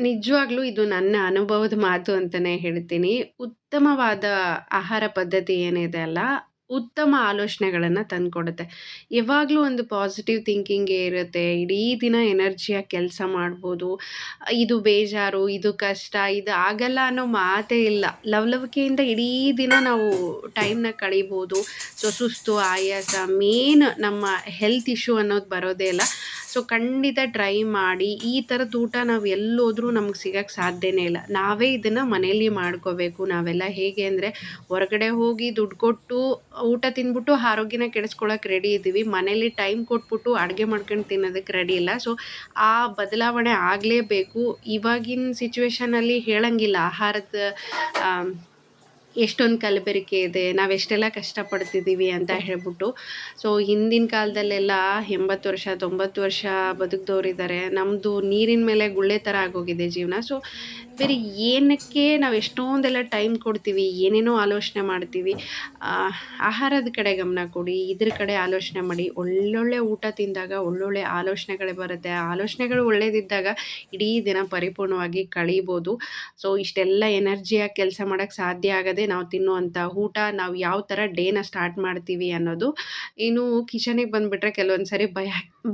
ನಿಜವಾಗ್ಲೂ ಇದು ನನ್ನ ಅನುಭವದ ಮಾತು ಅಂತಲೇ ಹೇಳ್ತೀನಿ. ಉತ್ತಮವಾದ ಆಹಾರ ಪದ್ಧತಿ ಏನಿದೆ ಅಲ್ಲ, ಉತ್ತಮ ಆಲೋಚನೆಗಳನ್ನು ತಂದುಕೊಡುತ್ತೆ. ಯಾವಾಗಲೂ ಒಂದು ಪಾಸಿಟಿವ್ ಥಿಂಕಿಂಗೇ ಇರುತ್ತೆ. ಇಡೀ ದಿನ ಎನರ್ಜಿಯಾಗಿ ಕೆಲಸ ಮಾಡ್ಬೋದು. ಇದು ಬೇಜಾರು, ಇದು ಕಷ್ಟ, ಇದು ಆಗಲ್ಲ ಅನ್ನೋ ಮಾತೇ ಇಲ್ಲ. ಲವಲವಿಕೆಯಿಂದ ಇಡೀ ದಿನ ನಾವು ಟೈಮ್ನ ಕಳೀಬೋದು. ಸೊ ಸುಸ್ತು, ಆಯಾಸ, ಮೇನ್ ನಮ್ಮ ಹೆಲ್ತ್ ಇಶ್ಯೂ ಅನ್ನೋದು ಬರೋದೇ ಇಲ್ಲ. ಸೊ ಖಂಡಿತ ಟ್ರೈ ಮಾಡಿ. ಈ ಥರದ ಊಟ ನಾವು ಎಲ್ಲೋದ್ರೂ ನಮ್ಗೆ ಸಿಗೋಕ್ಕೆ ಸಾಧ್ಯನೇ ಇಲ್ಲ. ನಾವೇ ಇದನ್ನು ಮನೇಲಿ ಮಾಡ್ಕೋಬೇಕು. ನಾವೆಲ್ಲ ಹೇಗೆ ಅಂದರೆ ಹೊರಗಡೆ ಹೋಗಿ ದುಡ್ಡು ಕೊಟ್ಟು ಊಟ ತಿಂದ್ಬಿಟ್ಟು ಆರೋಗ್ಯನ ಕೆಡಿಸ್ಕೊಳ್ಳೋಕೆ ರೆಡಿ ಇದ್ದೀವಿ. ಮನೇಲಿ ಟೈಮ್ ಕೊಟ್ಬಿಟ್ಟು ಅಡುಗೆ ಮಾಡ್ಕೊಂಡು ತಿನ್ನೋದಕ್ಕೆ ರೆಡಿ ಇಲ್ಲ. ಸೊ ಆ ಬದಲಾವಣೆ ಆಗಲೇಬೇಕು. ಇವಾಗಿನ ಸಿಚುವೇಷನಲ್ಲಿ ಹೇಳಂಗಿಲ್ಲ ಆಹಾರದ ಎಷ್ಟೊಂದು ಕಲಬೆರಕೆ ಇದೆ, ನಾವೆಷ್ಟೆಲ್ಲ ಕಷ್ಟಪಡ್ತಿದ್ದೀವಿ ಅಂತ ಹೇಳ್ಬಿಟ್ಟು. ಸೊ ಹಿಂದಿನ ಕಾಲದಲ್ಲೆಲ್ಲ 80 ವರ್ಷ 90 ವರ್ಷ ಬದುಕಿದವರಿದ್ದಾರೆ. ನಮ್ಮದು ನೀರಿನ ಮೇಲೆ ಗುಳ್ಳೆ ಥರ ಆಗೋಗಿದೆ ಜೀವನ. ಸೊ ಬೇರೆ ಏನಕ್ಕೆ ನಾವು ಎಷ್ಟೊಂದೆಲ್ಲ ಟೈಮ್ ಕೊಡ್ತೀವಿ, ಏನೇನೋ ಆಲೋಚನೆ ಮಾಡ್ತೀವಿ. ಆಹಾರದ ಕಡೆ ಗಮನ ಕೊಡಿ, ಇದ್ರ ಕಡೆ ಆಲೋಚನೆ ಮಾಡಿ. ಒಳ್ಳೊಳ್ಳೆ ಊಟ ತಿಂದಾಗ ಒಳ್ಳೊಳ್ಳೆ ಆಲೋಚನೆಗಳು ಬರುತ್ತೆ. ಆಲೋಚನೆಗಳು ಒಳ್ಳೇದಿದ್ದಾಗ ಇಡೀ ದಿನ ಪರಿಪೂರ್ಣವಾಗಿ ಕಳೀಬೋದು. ಸೊ ಇಷ್ಟೆಲ್ಲ ಎನರ್ಜಿಯಾಗಿ ಕೆಲಸ ಮಾಡೋಕ್ಕೆ ಸಾಧ್ಯ ಆಗದೆ ನಾವು ತಿನ್ನುವಂಥ ಊಟ, ನಾವು ಯಾವ ಥರ ಡೇನ ಸ್ಟಾರ್ಟ್ ಮಾಡ್ತೀವಿ ಅನ್ನೋದು. ಇನ್ನು ಕಿಚನಿಗೆ ಬಂದುಬಿಟ್ರೆ ಕೆಲವೊಂದು ಸರಿ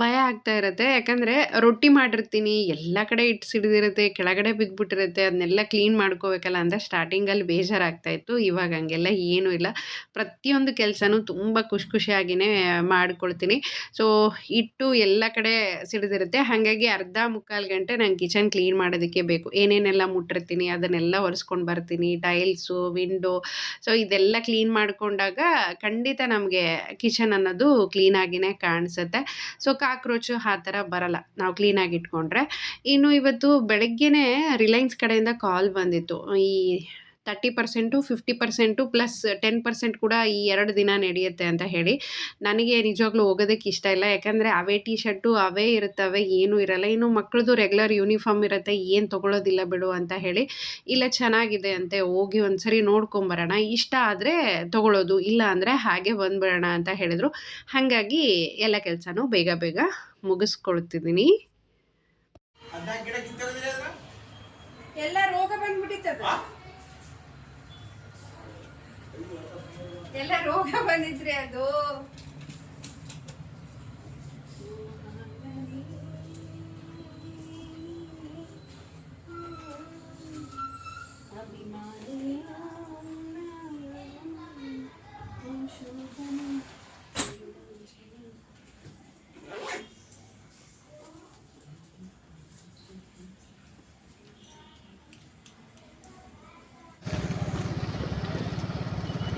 ಭಯ ಆಗ್ತಾ ಇರುತ್ತೆ. ಯಾಕಂದರೆ ರೊಟ್ಟಿ ಮಾಡಿರ್ತೀನಿ, ಎಲ್ಲ ಕಡೆ ಹಿಟ್ಟು ಸಿಡಿದಿರುತ್ತೆ, ಕೆಳಗಡೆ ಬಿದ್ದುಬಿಟ್ಟಿರುತ್ತೆ, ಅದನ್ನೆಲ್ಲ ಕ್ಲೀನ್ ಮಾಡ್ಕೋಬೇಕಲ್ಲ ಅಂತ ಸ್ಟಾರ್ಟಿಂಗಲ್ಲಿ ಬೇಜಾರಾಗ್ತಾಯಿತ್ತು. ಇವಾಗ ಹಂಗೆಲ್ಲ ಏನೂ ಇಲ್ಲ. ಪ್ರತಿಯೊಂದು ಕೆಲಸನೂ ತುಂಬ ಖುಷಿಯಾಗಿಯೇ ಮಾಡ್ಕೊಳ್ತೀನಿ. ಸೊ ಹಿಟ್ಟು ಎಲ್ಲ ಕಡೆ ಸಿಡಿದಿರುತ್ತೆ, ಹಾಗಾಗಿ ಅರ್ಧ ಮುಕ್ಕಾಲು ಗಂಟೆ ನಾನು ಕಿಚನ್ ಕ್ಲೀನ್ ಮಾಡೋದಕ್ಕೆ ಬೇಕು. ಏನೇನೆಲ್ಲ ಮುಟ್ಟಿರ್ತೀನಿ ಅದನ್ನೆಲ್ಲ ಒರೆಸ್ಕೊಂಡು ಬರ್ತೀನಿ. ಟೈಲ್ಸು, ವಿಂಡೋ, ಸೊ ಇದೆಲ್ಲ ಕ್ಲೀನ್ ಮಾಡಿಕೊಂಡಾಗ ಖಂಡಿತ ನಮಗೆ ಕಿಚನ್ ಅನ್ನೋದು ಕ್ಲೀನಾಗಿಯೇ ಕಾಣಿಸುತ್ತೆ. ಸೊ ಕಾಕ್ರೋಚು ಆ ಥರ ಬರಲ್ಲ ನಾವು ಕ್ಲೀನಾಗಿ ಇಟ್ಕೊಂಡ್ರೆ. ಇನ್ನು ಇವತ್ತು ಬೆಳಗ್ಗೆನೇ ರಿಲಯನ್ಸ್ ಕಡೆಯಿಂದ ಕಾಲ್ ಬಂದಿತ್ತು. ಈ 30% 50% ಪ್ಲಸ್ 10% ಕೂಡ ಈ 2 ದಿನ ನಡೆಯುತ್ತೆ ಅಂತ ಹೇಳಿ. ನನಗೆ ನಿಜವಾಗ್ಲೂ ಹೋಗೋದಕ್ಕೆ ಇಷ್ಟ ಇಲ್ಲ. ಯಾಕಂದರೆ ಅವೇ ಟಿ ಶರ್ಟು ಅವೇ ಇರ್ತವೆ, ಏನೂ ಇರಲ್ಲ. ಇನ್ನು ಮಕ್ಕಳದು ರೆಗ್ಯುಲರ್ ಯೂನಿಫಾರ್ಮ್ ಇರುತ್ತೆ, ಏನು ತೊಗೊಳೋದಿಲ್ಲ ಬಿಡು ಅಂತ ಹೇಳಿ. ಇಲ್ಲ ಚೆನ್ನಾಗಿದೆ ಅಂತೆ, ಹೋಗಿ ಒಂದ್ಸರಿ ನೋಡ್ಕೊಂಬರೋಣ, ಇಷ್ಟ ಆದರೆ ತೊಗೊಳೋದು, ಇಲ್ಲ ಅಂದರೆ ಹಾಗೆ ಬಂದುಬಿಡೋಣ ಅಂತ ಹೇಳಿದ್ರು. ಹಾಗಾಗಿ ಎಲ್ಲ ಕೆಲಸನೂ ಬೇಗ ಮುಗಿಸ್ಕೊಳ್ತಿದ್ದೀನಿ. ಎಲ್ಲ ರೋಗ ಬಂದ್ಬಿಟ್ಟಿತ್ತದ, ಎಲ್ಲ ರೋಗ ಬಂದಿದ್ರೆ ಅದು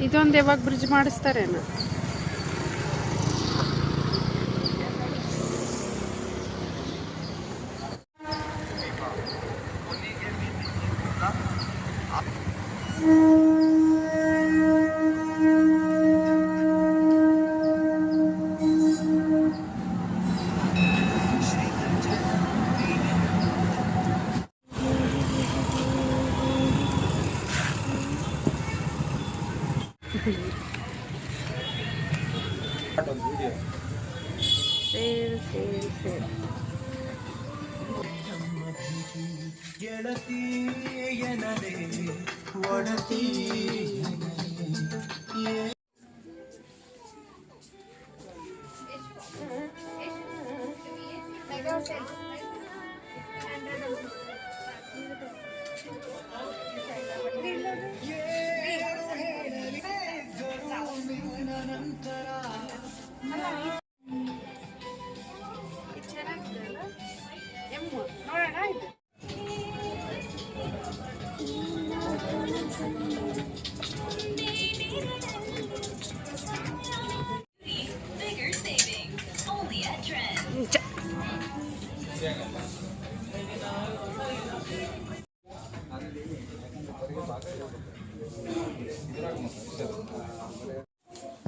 ಇದೊಂದು ಯಾವಾಗ ಬ್ರಿಡ್ಜ್ ಮಾಡಿಸ್ತಾರೇನು? ಸೇರಿ ಸೇರಿ ಸೇರಿ ನೋಡೋಣ ಇದು.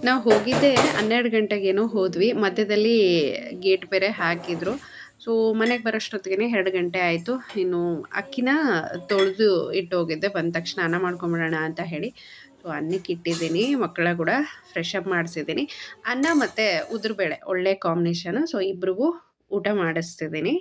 ನಾವು ಹೋಗಿದ್ದೆ 12 ಗಂಟೆಗೇನೋ ಹೋದ್ವಿ. ಮಧ್ಯದಲ್ಲಿ ಗೇಟ್ ಬೇರೆ ಹಾಕಿದ್ರು. ಸೊ ಮನೆಗೆ ಬರೋಷ್ಟೊತ್ತಿಗೆ 2 ಗಂಟೆ ಆಯಿತು. ಇನ್ನು ಅಕ್ಕಿನ ತೊಳೆದು ಇಟ್ಟೋಗಿದ್ದೆ, ಬಂದ ತಕ್ಷಣ ಸ್ನಾನ ಮಾಡ್ಕೊಂಬಿಡೋಣ ಅಂತ ಹೇಳಿ. ಸೊ ಅನ್ನಕ್ಕೆ ಇಟ್ಟಿದ್ದೀನಿ, ಮಕ್ಕಳ ಕೂಡ ಫ್ರೆಶ್ ಅಪ್ ಮಾಡಿಸಿದ್ದೀನಿ. ಅನ್ನ ಮತ್ತು ಉದ್ರುಬೇಳೆ ಒಳ್ಳೆ ಕಾಂಬಿನೇಷನು. ಸೊ ಇಬ್ರಿಗೂ ಊಟ ಮಾಡಿಸ್ತಿದ್ದೀನಿ.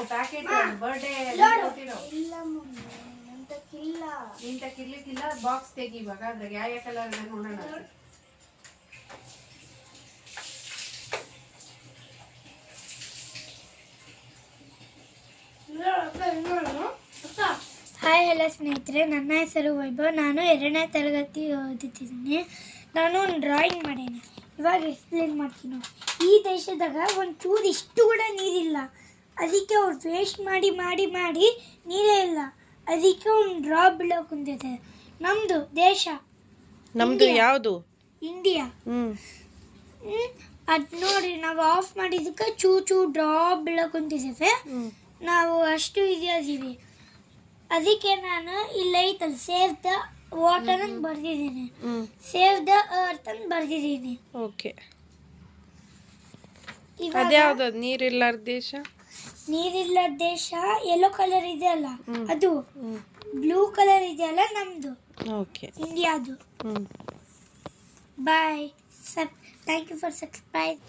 ಪ್ಯಾಕೆಟ್ ಬರ್ಡೇ ಇಂತ ಕಿರ್ಲಿಕ್ಕಿಲ್ಲ. ಬಾಕ್ಸ್ ತೆಗಿ ಇವಾಗ, ಅದ್ರಾಗ ಯಾವ ಕಲರ್ ನೋಡೋಣ. ಹಾಯ್ ಎಲ್ಲ ಸ್ನೇಹಿತರೆ, ನನ್ನ ಹೆಸರು ವೈಭವ್. ನಾನು 2ನೇ ತರಗತಿ ಓದುತ್ತಿದ್ದೀನಿ. ನಾನು ಒಂದು ಡ್ರಾಯಿಂಗ್ ಮಾಡೀನಿ, ಇವಾಗ ಎಕ್ಸ್ಪ್ಲೇನ್ ಮಾಡ್ತೀನಿ. ಈ ದೇಶದಾಗ ಒಂದು ಚೂರು ಇಷ್ಟು ಕೂಡ ನೀರಿಲ್ಲ, ಅದಕ್ಕೆ ಅವ್ರು ವೇಸ್ಟ್ ಮಾಡಿ ಮಾಡಿ ಮಾಡಿ ನೀರೇ ಇಲ್ಲ, ಅದಕ್ಕೆ ಒಂದು ಡ್ರಾಪ್ ಬೀಳೋಕೆ ಕುಂತೈತೆ. ನಮ್ಮದು ದೇಶ, ನಮ್ದು ಯಾವುದು? ಇಂಡಿಯಾ. ಅದು ನೋಡಿ, ನಾವು ಆಫ್ ಮಾಡಿದ್ದಕ್ಕೆ ಚೂ ಡ್ರಾಪ್ ಬೀಳೋಕೆ ಕುಂತಿದ್ದೇವೆ. ನಾವು ಅಷ್ಟು ಇದೀವಿ. ಅದಕ್ಕೆ ನಾನು ಇಲ್ಲೈತಲ್ಲ ಸೇವ್ ದ ವಾಟರ್ ಅಂತ ಬರ್ದಿದ್ದೀನಿ, ಸೇವ್ ದ ಅರ್ತ್ ಅಂತ ಬರ್ದಿದ್ದೀನಿ. ಓಕೆ, ಅದ್ಯಾವುದು ನೀರಿಲ್ಲಾರ ದೇಶ? ನೀರಿಲ್ಲ ದೇಶ ಯೆಲ್ಲೋ ಕಲರ್ ಇದೆಯಲ್ಲ ಅದು, ಬ್ಲೂ ಕಲರ್ ಇದೆಯಲ್ಲ ನಮ್ದು, ಓಕೆ, ಇಂಡಿಯಾದು. ಬಾಯ್, ಥ್ಯಾಂಕ್ ಯು ಫಾರ್ ಸಬ್ಸ್ಕ್ರೈಬ್.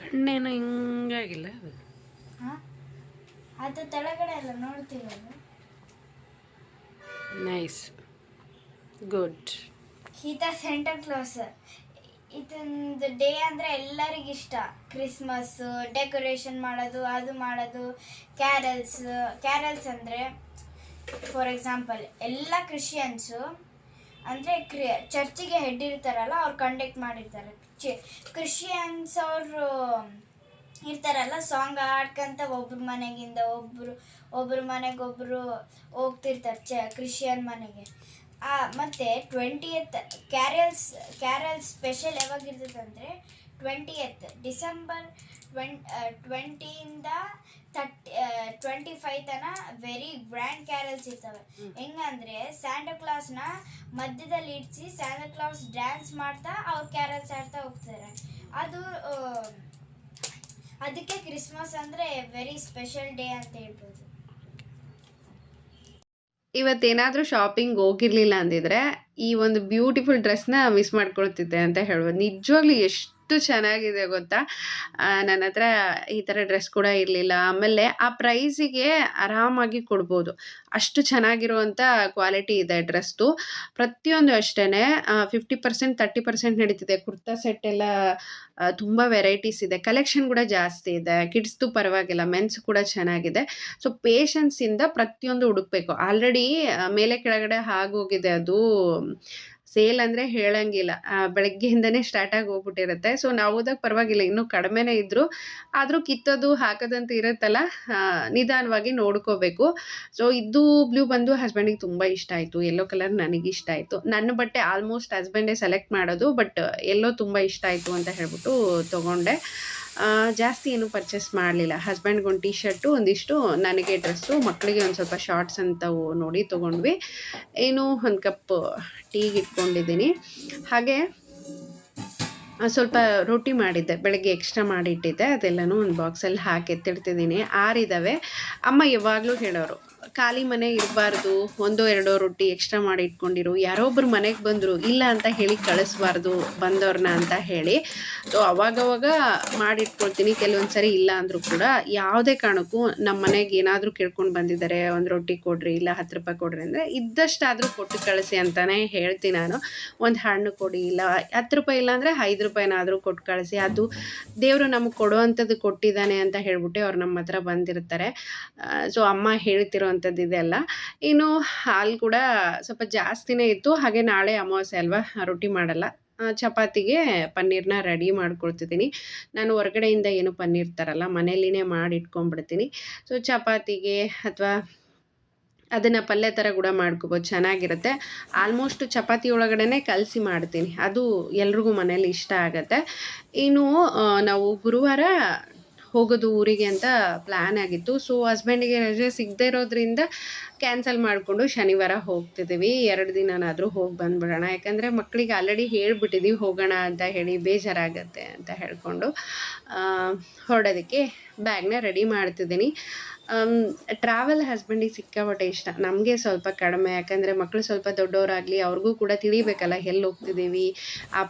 ಕಣ್ಣೇನು ಹಿಂಗಾಗಿಲ್ಲ ಅದು? ಅದು ತೆಳಗಡೆ ಎಲ್ಲ ನೋಡ್ತಿರೋದು. Nice, good. ಈತ ಸೆಂಟಾ ಕ್ಲಾಸ್. ಇದೊಂದು ಡೇ ಅಂದರೆ ಎಲ್ಲರಿಗಿಷ್ಟ. ಕ್ರಿಸ್ಮಸ್ ಡೆಕೋರೇಷನ್ ಮಾಡೋದು, ಅದು ಮಾಡೋದು. ಕ್ಯಾರಲ್ಸ್ ಅಂದರೆ ಫಾರ್ ಎಕ್ಸಾಂಪಲ್ ಎಲ್ಲ ಕ್ರಿಶ್ಚಿಯನ್ಸು ಅಂದರೆ ಚರ್ಚಿಗೆ ಹೆಡ್ ಇರ್ತಾರಲ್ಲ, ಅವ್ರು ಕಂಡಕ್ಟ್ ಮಾಡಿರ್ತಾರೆ. ಕ್ರಿಶ್ಚಿಯನ್ಸ್ ಅವರು ಇರ್ತಾರಲ್ಲ, ಸಾಂಗ್ ಆಡ್ಕೊಂತ ಒಬ್ರ ಮನೆಗಿಂದ ಒಬ್ಬರು ಮನೆಗೊಬ್ಬರು ಹೋಗ್ತಿರ್ತಾರೆ ಕ್ರಿಶ್ಚಿಯನ್ ಮನೆಗೆ. ಮತ್ತು 20th ಕ್ಯಾರಲ್ಸ್ ಸ್ಪೆಷಲ್ ಯಾವಾಗ ಇರ್ತದೆ ಅಂದರೆ 20th ಡಿಸೆಂಬರ್ 20ಇಂದ 25 ತನ ವೆರಿ ಗ್ರ್ಯಾಂಡ್ ಕ್ಯಾರಲ್ಸ್ ಇರ್ತವೆ. ಹೆಂಗಂದರೆ ಸ್ಯಾಂಟಾ ಕ್ಲಾಸ್ನ ಮಧ್ಯದಲ್ಲಿ ಇಡಿಸಿ ಸ್ಯಾಂಟಾ ಕ್ಲಾಸ್ ಡ್ಯಾನ್ಸ್ ಮಾಡ್ತಾ ಅವ್ರು ಕ್ಯಾರಲ್ಸ್ ಆಡ್ತಾ ಹೋಗ್ತಾರೆ. ಅದಕ್ಕೆ ಕ್ರಿಸ್ಮಸ್ ಅಂದರೆ ವೆರಿ ಸ್ಪೆಷಲ್ ಡೇ ಅಂತ ಹೇಳ್ಬೋದು. ಇವತ್ತೇನಾದರೂ ಶಾಪಿಂಗ್ ಹೋಗಿರಲಿಲ್ಲ ಅಂದಿದ್ರೆ ಈ ಒಂದು ಬ್ಯೂಟಿಫುಲ್ ಡ್ರೆಸ್ನ ಮಿಸ್ ಮಾಡ್ಕೊಳ್ತಿದ್ದೆ ಅಂತ ಹೇಳ್ಬೋದು. ನಿಜವಾಗ್ಲೂ ಎಷ್ಟು ಚೆನ್ನಾಗಿದೆ ಗೊತ್ತಾ. ನನ್ನ ಹತ್ರ ಈ ಥರ ಡ್ರೆಸ್ ಕೂಡ ಇರಲಿಲ್ಲ. ಆಮೇಲೆ ಆ ಪ್ರೈಸಿಗೆ ಆರಾಮಾಗಿ ಕೊಡ್ಬೋದು, ಅಷ್ಟು ಚೆನ್ನಾಗಿರುವಂಥ ಕ್ವಾಲಿಟಿ ಇದೆ ಡ್ರೆಸ್ದು. ಪ್ರತಿಯೊಂದು ಅಷ್ಟೇ 50% 30% ನಡೀತಿದೆ. ಕುರ್ತಾ ಸೆಟ್ ಎಲ್ಲ ತುಂಬ ವೆರೈಟೀಸ್ ಇದೆ, ಕಲೆಕ್ಷನ್ ಕೂಡ ಜಾಸ್ತಿ ಇದೆ. ಕಿಡ್ಸ್ದು ಪರವಾಗಿಲ್ಲ, ಮೆನ್ಸ್ ಕೂಡ ಚೆನ್ನಾಗಿದೆ. ಸೊ ಪೇಷನ್ಸಿಂದ ಪ್ರತಿಯೊಂದು ಹುಡುಕ್ಬೇಕು. ಆಲ್ರೆಡಿ ಮೇಲೆ ಕೆಳಗಡೆ ಆಗೋಗಿದೆ ಅದು. ಸೇಲ್ ಅಂದರೆ ಹೇಳಂಗಿಲ್ಲ, ಬೆಳಗ್ಗೆಯಿಂದನೇ ಸ್ಟಾರ್ಟ್ ಆಗಿ ಹೋಗ್ಬಿಟ್ಟಿರುತ್ತೆ. ಸೊ ನಾವು ಹೋದಾಗ ಪರವಾಗಿಲ್ಲ, ಇನ್ನೂ ಕಡಿಮೆನೇ ಇದ್ದರು. ಆದರೂ ಕಿತ್ತೋದು ಹಾಕೋದಂತ ಇರುತ್ತಲ್ಲ, ನಿಧಾನವಾಗಿ ನೋಡ್ಕೋಬೇಕು. ಸೊ ಇದು ಬ್ಲೂ ಬಂದು ಹಸ್ಬೆಂಡಿಗೆ ತುಂಬ ಇಷ್ಟ ಆಯಿತು, ಯೆಲ್ಲೋ ಕಲರ್ ನನಗೆ ಇಷ್ಟ ಆಯಿತು. ನನ್ನ ಬಟ್ಟೆ ಆಲ್ಮೋಸ್ಟ್ ಹಸ್ಬೆಂಡೇ ಸೆಲೆಕ್ಟ್ ಮಾಡೋದು, ಬಟ್ ಯೆಲ್ಲೋ ತುಂಬ ಇಷ್ಟ ಆಯಿತು ಅಂತ ಹೇಳ್ಬಿಟ್ಟು ತೊಗೊಂಡೆ. ಜಾಸ್ತಿ ಏನು ಪರ್ಚೇಸ್ ಮಾಡಲಿಲ್ಲ. ಹಸ್ಬೆಂಡ್ಗೆ ಒಂದು ಟೀ ಶರ್ಟು, ಒಂದಿಷ್ಟು ನನಗೆ ಡ್ರೆಸ್ಸು, ಮಕ್ಕಳಿಗೆ ಒಂದು ಸ್ವಲ್ಪ ಶಾರ್ಟ್ಸ್ ಅಂತವು ನೋಡಿ ತೊಗೊಂಡ್ವಿ. ಏನು ಒಂದು ಕಪ್ ಟೀಗೆ ಇಟ್ಕೊಂಡಿದ್ದೀನಿ. ಹಾಗೆ ಸ್ವಲ್ಪ ರೊಟ್ಟಿ ಮಾಡಿದ್ದೆ, ಬೆಳಗ್ಗೆ ಎಕ್ಸ್ಟ್ರಾ ಮಾಡಿಟ್ಟಿದ್ದೆ, ಅದೆಲ್ಲನೂ ಒಂದು ಬಾಕ್ಸಲ್ಲಿ ಹಾಕಿ ಎತ್ತಿಡ್ತಿದ್ದೀನಿ. ಆರಿದ್ದಾವೆ. ಅಮ್ಮ ಯಾವಾಗಲೂ ಹೇಳೋರು, ಖಾಲಿ ಮನೆ ಇರಬಾರ್ದು, 1-2 ರೊಟ್ಟಿ ಎಕ್ಸ್ಟ್ರಾ ಮಾಡಿ ಇಟ್ಕೊಂಡಿರು, ಯಾರೋ ಒಬ್ಬರು ಮನೆಗೆ ಬಂದರು ಇಲ್ಲ ಅಂತ ಹೇಳಿ ಕಳಿಸ್ಬಾರ್ದು ಬಂದವ್ರನ್ನ ಅಂತ ಹೇಳಿ. ಸೊ ಅವಾಗವಾಗ ಮಾಡಿಟ್ಕೊಳ್ತೀನಿ. ಕೆಲವೊಂದು ಸರಿ ಇಲ್ಲ ಅಂದರೂ ಕೂಡ ಯಾವುದೇ ಕಾರಣಕ್ಕೂ ನಮ್ಮ ಮನೆಗೆ ಏನಾದರೂ ಕೇಳ್ಕೊಂಡು ಬಂದಿದ್ದಾರೆ, ಒಂದು ರೊಟ್ಟಿ ಕೊಡ್ರಿ, ಇಲ್ಲ 10 ರೂಪಾಯಿ ಕೊಡ್ರಿ ಅಂದರೆ ಇದ್ದಷ್ಟಾದರೂ ಕೊಟ್ಟು ಕಳಿಸಿ ಅಂತಲೇ ಹೇಳ್ತೀನಿ ನಾನು. ಒಂದು ಹಣ್ಣು ಕೊಡಿ, ಇಲ್ಲ 10 ರೂಪಾಯಿ ಇಲ್ಲ ಅಂದರೆ 5 ರೂಪಾಯಿನಾದರೂ ಕೊಟ್ಟು ಕಳಿಸಿ. ಅದು ದೇವರು ನಮಗೆ ಕೊಡುವಂಥದ್ದು ಕೊಟ್ಟಿದ್ದಾನೆ ಅಂತ ಹೇಳ್ಬಿಟ್ಟು ಅವ್ರು ನಮ್ಮ ಹತ್ರ ಬಂದಿರ್ತಾರೆ. ಸೊ ಅಮ್ಮ ಹೇಳ್ತಿರೋವಂಥದ್ದು ಇದೆಲ್ಲ. ಇನ್ನು ಹಾಲು ಕೂಡ ಸ್ವಲ್ಪ ಜಾಸ್ತಿನೇ ಇತ್ತು. ಹಾಗೆ ನಾಳೆ ಅಮಾವಾಸ್ಯೆ ಅಲ್ವಾ, ರೊಟ್ಟಿ ಮಾಡಲ್ಲ. ಚಪಾತಿಗೆ ಪನ್ನೀರ್ನ ರೆಡಿ ಮಾಡ್ಕೊಳ್ತಿದ್ದೀನಿ. ನಾನು ಹೊರಗಡೆಯಿಂದ ಏನು ಪನ್ನೀರ್ ತರಲ್ಲ, ಮನೇಲಿನೇ ಮಾಡಿ ಇಟ್ಕೊಂಡ್ಬಿಡ್ತೀನಿ. ಸೊ ಚಪಾತಿಗೆ ಅಥವಾ ಅದನ್ನು ಪಲ್ಯ ಥರ ಕೂಡ ಮಾಡ್ಕೋಬೋದು, ಚೆನ್ನಾಗಿರುತ್ತೆ. ಆಲ್ಮೋಸ್ಟ್ ಚಪಾತಿ ಒಳಗಡೆ ಕಲಸಿ ಮಾಡ್ತೀನಿ, ಅದು ಎಲ್ರಿಗೂ ಮನೇಲಿ ಇಷ್ಟ ಆಗುತ್ತೆ. ಇನ್ನು ನಾವು ಗುರುವಾರ ಹೋಗೋದು ಊರಿಗೆ ಅಂತ ಪ್ಲ್ಯಾನ್ ಆಗಿತ್ತು. ಸೊ ಹಸ್ಬೆಂಡಿಗೆ ರಜೆ ಸಿಗದೇ ಇರೋದ್ರಿಂದ ಕ್ಯಾನ್ಸಲ್ ಮಾಡಿಕೊಂಡು ಶನಿವಾರ ಹೋಗ್ತಿದ್ದೀವಿ. 2 ದಿನನಾದರೂ ಹೋಗಿ ಬಂದುಬಿಡೋಣ. ಯಾಕಂದರೆ ಮಕ್ಕಳಿಗೆ ಆಲ್ರೆಡಿ ಹೇಳ್ಬಿಟ್ಟಿದ್ದೀವಿ ಹೋಗೋಣ ಅಂತ ಹೇಳಿ, ಬೇಜಾರಾಗತ್ತೆ ಅಂತ ಹೇಳ್ಕೊಂಡು ಹೊರಡೋದಕ್ಕೆ ಬ್ಯಾಗ್ನ ರೆಡಿ ಮಾಡ್ತಿದ್ದೀನಿ. ಟ್ರಾವೆಲ್ ಹಸ್ಬೆಂಡಿಗೆ ಸಿಕ್ಕಾಪಟ್ಟೆ ಇಷ್ಟ, ನಮಗೆ ಸ್ವಲ್ಪ ಕಡಿಮೆ. ಯಾಕಂದರೆ ಮಕ್ಕಳು ಸ್ವಲ್ಪ ದೊಡ್ಡವರಾಗಲಿ, ಅವ್ರಿಗೂ ಕೂಡ ತಿಳಿಬೇಕಲ್ಲ ಎಲ್ಲಿ ಹೋಗ್ತಿದ್ದೀವಿ, ಆ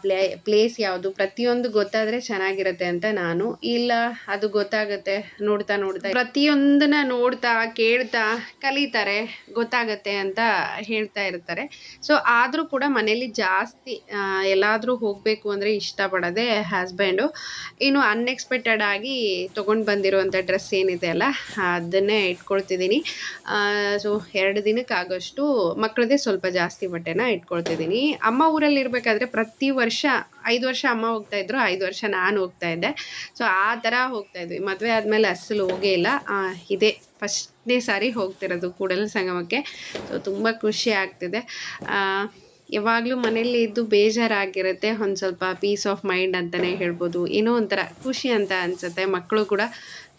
ಪ್ಲೇಸ್ ಯಾವುದು, ಪ್ರತಿಯೊಂದು ಗೊತ್ತಾದರೆ ಚೆನ್ನಾಗಿರುತ್ತೆ ಅಂತ ನಾನು. ಇಲ್ಲ ಅದು ಗೊತ್ತಾಗುತ್ತೆ, ನೋಡ್ತಾ ಪ್ರತಿಯೊಂದನ್ನ ನೋಡ್ತಾ ಕೇಳ್ತಾ ಕಲಿತಾರೆ, ಗೊತ್ತಾಗತ್ತೆ ಅಂತ ಹೇಳ್ತಾ ಇರ್ತಾರೆ. ಸೊ ಆದರೂ ಕೂಡ ಮನೇಲಿ ಜಾಸ್ತಿ ಎಲ್ಲಾದರೂ ಹೋಗಬೇಕು ಅಂದರೆ ಇಷ್ಟಪಡೋದೆ ಹಸ್ಬೆಂಡು. ಇನ್ನು ಅನ್ಎಕ್ಸ್ಪೆಕ್ಟೆಡ್ ಆಗಿ ತೊಗೊಂಡು ಬಂದಿರೋವಂಥ ಡ್ರೆಸ್ ಏನಿದೆ ಅಲ್ಲ, ಅದನ್ನೇ ಇಟ್ಕೊಳ್ತಿದ್ದೀನಿ. ಸೊ 2 ದಿನಕ್ಕಾಗೋಷ್ಟು ಮಕ್ಕಳದೇ ಸ್ವಲ್ಪ ಜಾಸ್ತಿ ಬಟ್ಟೆನ ಇಟ್ಕೊಳ್ತಿದ್ದೀನಿ. ಅಮ್ಮ ಊರಲ್ಲಿ ಇರಬೇಕಾದ್ರೆ ಪ್ರತಿ ವರ್ಷ 5 ವರ್ಷ ಅಮ್ಮ ಹೋಗ್ತಾಯಿದ್ರು, 5 ವರ್ಷ ನಾನು ಹೋಗ್ತಾಯಿದ್ದೆ. ಸೊ ಆ ಥರ ಹೋಗ್ತಾಯಿದ್ವಿ. ಮದುವೆ ಆದಮೇಲೆ ಅಸಲು ಹೋಗೇ ಇಲ್ಲ, ಇದೇ ಫಸ್ಟ್ನೇ ಸಾರಿ ಹೋಗ್ತಿರೋದು ಕೂಡಲ ಸಂಗಮಕ್ಕೆ. ಸೊ ತುಂಬ ಖುಷಿ ಆಗ್ತಿದೆ. ಯಾವಾಗಲೂ ಮನೇಲಿ ಇದ್ದು ಬೇಜಾರಾಗಿರುತ್ತೆ, ಒಂದು ಸ್ವಲ್ಪ ಪೀಸ್ ಆಫ್ ಮೈಂಡ್ ಅಂತಲೇ ಹೇಳ್ಬೋದು. ಏನೋ ಒಂಥರ ಖುಷಿ ಅಂತ ಅನಿಸುತ್ತೆ. ಮಕ್ಕಳು ಕೂಡ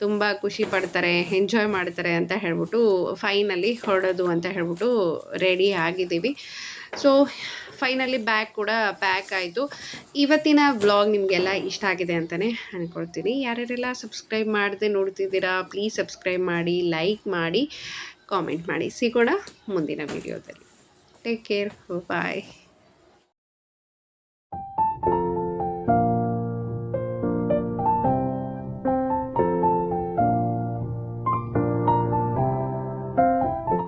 ತುಂಬ ಖುಷಿ ಪಡ್ತಾರೆ, ಎಂಜಾಯ್ ಮಾಡ್ತಾರೆ ಅಂತ ಹೇಳ್ಬಿಟ್ಟು ಫೈನಲಿ ಹೊರಡೋದು ಅಂತ ಹೇಳ್ಬಿಟ್ಟು ರೆಡಿ ಆಗಿದ್ದೀವಿ. ಸೊ ಫೈನಲಿ ಬ್ಯಾಗ್ ಕೂಡ ಪ್ಯಾಕ್ ಆಯಿತು. ಇವತ್ತಿನ ವ್ಲಾಗ್ ನಿಮಗೆಲ್ಲ ಇಷ್ಟ ಆಗಿದೆ ಅಂತಲೇ ಅಂದ್ಕೊಳ್ತೀನಿ. ಯಾರ್ಯಾರೆಲ್ಲ ಸಬ್ಸ್ಕ್ರೈಬ್ ಮಾಡದೆ ನೋಡ್ತಿದ್ದೀರಾ, ಪ್ಲೀಸ್ ಸಬ್ಸ್ಕ್ರೈಬ್ ಮಾಡಿ, ಲೈಕ್ ಮಾಡಿ, ಕಾಮೆಂಟ್ ಮಾಡಿ. ಸಿಗೋಣ ಮುಂದಿನ ವಿಡಿಯೋದಲ್ಲಿ. ಟೇಕ್ ಕೇರ್, ಬಾಯ್.